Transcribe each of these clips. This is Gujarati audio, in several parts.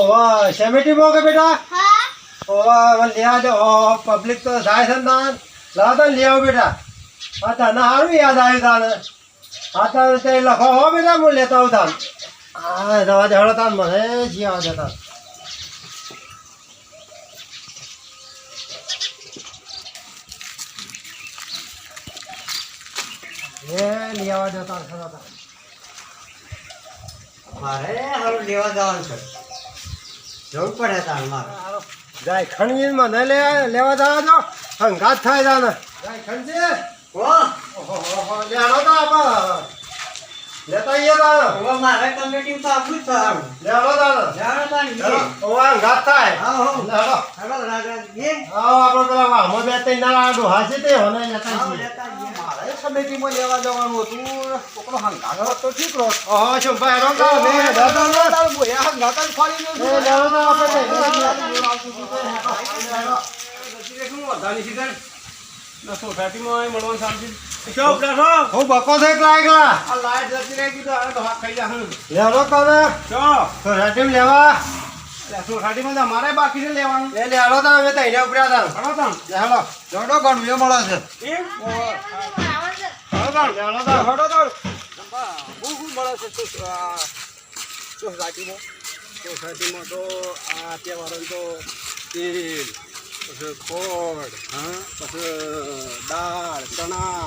વાહ સેમેટી મોકે બેટા હા વાહ મને લ્યા દે પબ્લિક તો જાય છે ને લાવ તો લ્યાવ બેટા હા તને સારું યાદ આવ્યું તાને હા તારે તે લખો હો બેટા હું લેતા આવું તાન હા જવા દે હળો તાન મને જીવા દેતા એ લેવા દેતા ખરા મારે હારું લેવા જવાનું છે જવું પડે તાર મારે જાય ખણજી મને લેવા જવા દો હંગાત થાય તાને જાય ખણજી ઓ લેડો તો આપા લેતા આવીએ તાને હવે મારે કમિટી તો આપવું જ છે હારું લેડો તાને જાણે તાર ઓવા હંગાત થાય હા હો લેડો હેડો રાજા જે આવો આપણે પેલા વાહમો બે ત્રણ ના ડોહા છે તે હોને લેતા આવો આવીએ લેતા જઈએ મારે કમિટીમાં લેવા જવાનું હતું છોકરો હંગાત તો ઠીક રહો ઓહો શું ભાઈ રોકા મે તાર બોયા હંગાત જ ફાડી એ દઉં લેડો તો આપણે સોસાયટીમાં મળવાનું શાંતિ હું બકો છે એકલા એકલા આ લાઈટ જતી રહી ગઈ તો હવે તો હાથ ખાઈ જા લેડો કોને તો રેટીમ લેવા સોસાયટીમાં તો અમારે બાકી છે લેવાનું એ લેડો તો અમે તઈને ઉપર્યા તા ખરો તણ લેડો જોડો ઘણું એ મળે છે આવશે લેડો તો હડો તો શું મળે છે સોસાયટીમાં તો આ તહેવારો તો તેલ પછી ખોડ પછી દાળ ચણા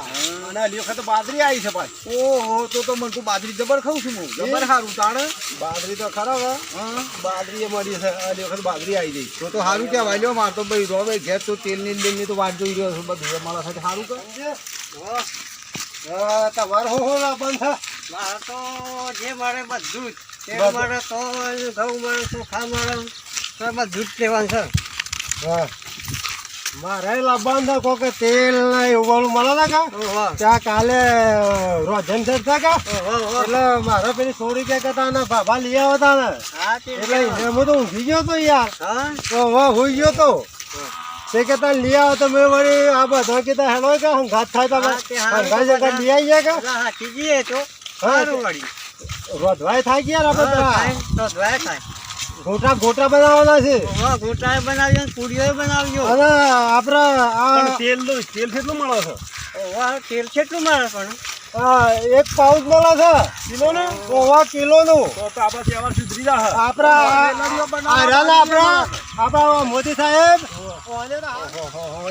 અને આ વખત બાજરી આવી છે પાછી ઓહો તો મને તું બાજરી જબર ખાઉં છું હું જબર સારું તાણે બાજરી તો ખરાબ હા બાજરી એ મળી છે આ વખત બાજરી આવી ગઈ તો સારું કહેવાય લ્યો માર તો ભાઈ રોવે ઘેર તો તેલની ને બેલની તો વાત જોઈ રહ્યો છું બધું મારા સાથે સારું કર તમારે હું લાવવાનું છે મારે તો જે મળે બધું જ તેલ મળે તો ઘઉં મળે ચોખા મળે તો બધું જ લેવાનું છે હા મારે લાવવાનું છે કોકે તેલ ને એવું વાળું મળે ને કા ત્યાં કાલે રોજન છે કા એટલે મારે પેલી છોડી ગયા કરતા ને બાબા લઈ આવતા ને હા તે એટલે હું તો ઊંઘી ગયો તો યાર હા તો હવે હોઈ ગયો તો તે કહેતા લઈ આવો તો મેં વળી આ બધા કહેતા હેલો કે હંગાત થાય તમે હા, તે હારું હંગાત તો જતા લઈ આવીએ કે હાથી જઈએ તો હા, સારું વળી રોધવાય થાય કે યાર આપણે તો થાય તો ધોયા થાય ગોટા ગોટા બનાવવાના છે ગોટાએ બનાવ્યો ને પૂરીઓએ બનાવ્યો અને આપણે આ તેલ કેટલું મળે છે તેલ કેટલું મળે પણ એક પાઉચ મળે છે કિલો ને ઓવા કિલો નું તો આપણા તહેવાર સુધરી જાય આપણા મોદી સાહેબ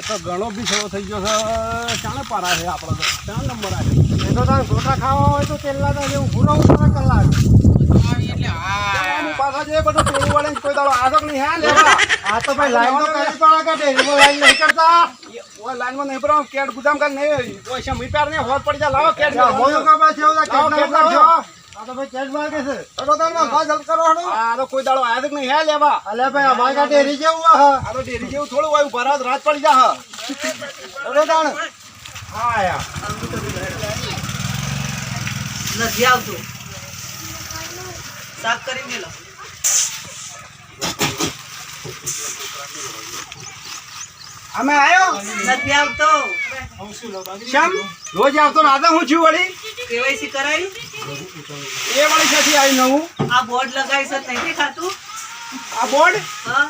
તો ઘણો બી સેવો થઈ ગયો છે ચાણે પારા છે આપણા તો ચાર નંબર આવે એ તો તારે ગોટા ખાવા હોય તો તેલના તો જેવું ભૂરો ઉતરે કલાક પાછા જે બધું ટોળું વાળે કોઈ દાડો આગળ નહીં હા લેવા આ તો ભાઈ લાઈન તો કરી પડે કે ડેરીમાં લાઈન નહીં કરતા ઓય લાઈનમાં નહીં ભરાવ કેટ ગુદામ કાલ નહીં ઓય મીટર ને હોત પડી જા લાવો કેટ મોયો કાપા છે ઓલા લાવો, કેટલા કેટ લાવજો. આ તો ભાઈ કેટ માંગે છે હડો તમે જલ્દ કરો હડો આ તો કોઈ દાડો આયા નહીં હે લેવા અલે ભાઈ અમારે કાં ડેરી જેવું હા આ તો ડેરી જેવું થોડું હોય ભરાત રાત પડી જા હડો તાણ હા યાર નથી આવતું સાફ કરી મેલો અમે આયો નથી આવતો શમ રોજ આવતો ને આજે હું છું વળી કેવાયસી કરાવી એ વળી ક્યાંથી આવી નવું આ બોર્ડ લગાવી છે નહીં દેખાતું આ બોર્ડ હા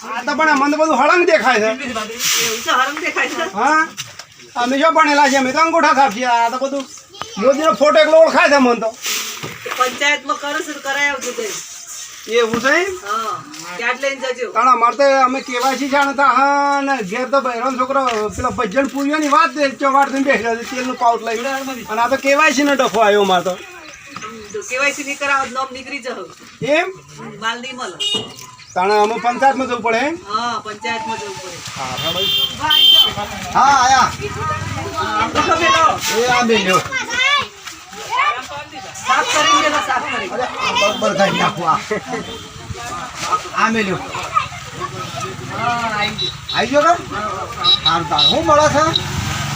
આ તો પણ અમને બધું હળંગ દેખાય છે એવું છે હરમ દેખાય છે હા અમે જો ભણેલા છે અમે તો અંગૂઠા સાફ છીએ આ તો બધું મોદીનો ફોટો એકલો ઓળખાય છે મને તો પંચાયતમાં કરું છું કરાવી આવજો કઈ એવું છે હા ક્યાં લઈને જજો કારણ અમારે તો અમે કેવાયસી જાણતા હા ને ઘેર તો બહેરાનો છોકરો પેલા ભજન પૂરીઓની વાત ચોવાડ થઈને બેસેલો છે તેલનું પાઉટ લઈને અને આ તો કેવાયસી નો ડફો આવ્યો અમારે તો કેવાયસી નહીં કરાવો નોમ નીકળી જશે એમ માલ નહીં મળે તાણે અમે પંચાયતમાં જવું પડે એમ હા પંચાયતમાં જવું પડે હા આયા અંગૂઠો મેલો એ આ બેલ્યો સાફ કરી મેલો સાફ કરી બરાબર કાઢી નાખવા આ મેલ્યો હા આવી ગયું આવી ગયો કે સારું તાણ શું મળે છે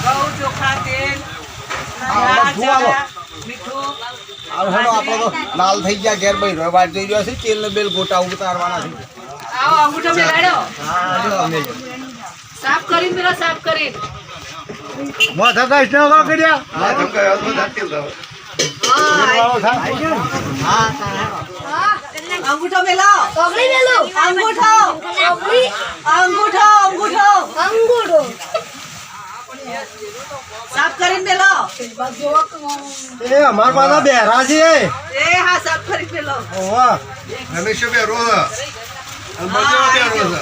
ઘઉં ચોખા તેલ હા, દાળ, બધું આલો. ચણા, મીઠું હાલો હેડો આપણે તો લાલ થઈ ગયા ઘેર ભાઈ રવાજ થઈ ગયો છે તેલ ને બેલ ગોટા ઉતારવાના છે આવો અંગૂઠો મેલાડો હા લ્યો અમે સાફ કરીને પેલા સાફ કરીને મોઢા કાઢ ન કર્યા હા હા તાણ હેડો. હા એટલે અંગૂઠો મેલો પગડી મેલું અંગૂઠો પગડી અંગૂઠો અંગૂઠો અંગૂઠો સાફ કરીને મેલો એ અમાર પાસે બેરા છે એ હા સાફ કરીને મેલો ઓવા રમેશ બે રોજ અને બધો બે રોજ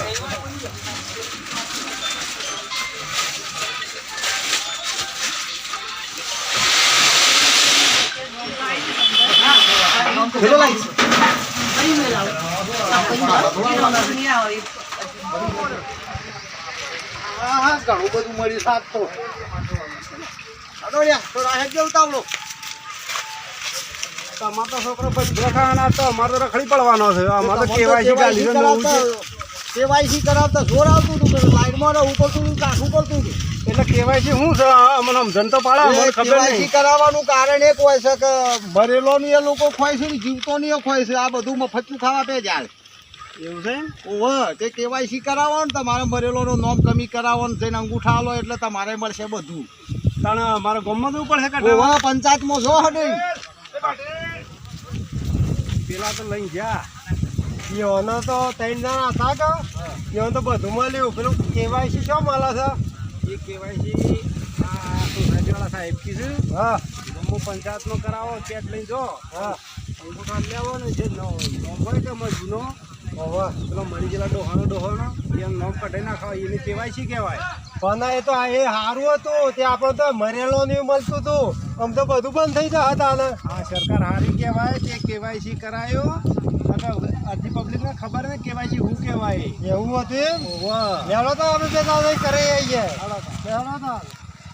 હા ઘણું બધું મળ્યું સાત તો તમારો તો છોકરો બધો ખાવાના તો અમારે તો રખડી પડવાનો છે અમારે તો કેવાયસી ગાલી છે નવું છે કેવાયસી કરાવતા જોર આવતું હતું લાઈનમાં રહેવું પડતું હતું કાઢવું પડતું હતું એટલે કેવાયસી શું છે અમને સમજણ તો પાડે અમને ખબર કેવાયસી નહીં કરાવવાનું કારણ એક હોય છે કે ભરેલોની એ લોકો ખોય છે ને જીવતોની એ ખોય છે આ બધું મફતનું ખાવા પે જાય એવું છે ઓહ તે કેવાયસી કરાવવાનું તમારે ભરેલોનો નોમ કમી કરાવવાનું થઈને અંગૂઠા આલો એટલે તમારે મળશે બધું તાણે અમારા ગામમાં જવું પડશે કાઢવા ઓહ પંચાયતમાં જો હડે પેલા તો લઈ ગયા યોનો તો 3 જણા હતા કે યોન તો બધું મળ્યું પેલું કેવાયસી શું મળે છે એ કેવાયસી આ સોસાયટીવાળા સાહેબ કીધું હા ગમો પંચાયતનો કરાવો પેટ લઈને જો હા અંગૂઠા લેવો ને જે નોમ હોય કે જૂનો ઓવા પેલો મરી ગયેલા ડોહાનો એમ નોમ કઢાઈ નાખવા એની કેવાયસી કહેવાય પણ એ તો એ સારું હતું તે આપણે તો મરેલો નહીં મળતું હતું આમ તો બધું બંધ થઈ જાય હતા ને આ સરકાર હારી કહેવાય તે કેવાયસી કરાયો અડધી પબ્લિકને ખબર ને કેવાયસી શું કહેવાય એવું હતું એમ ઓવા લેવડો તો આપણે બે દાદા કરી આવીએ હાલો તો. લેવડો તો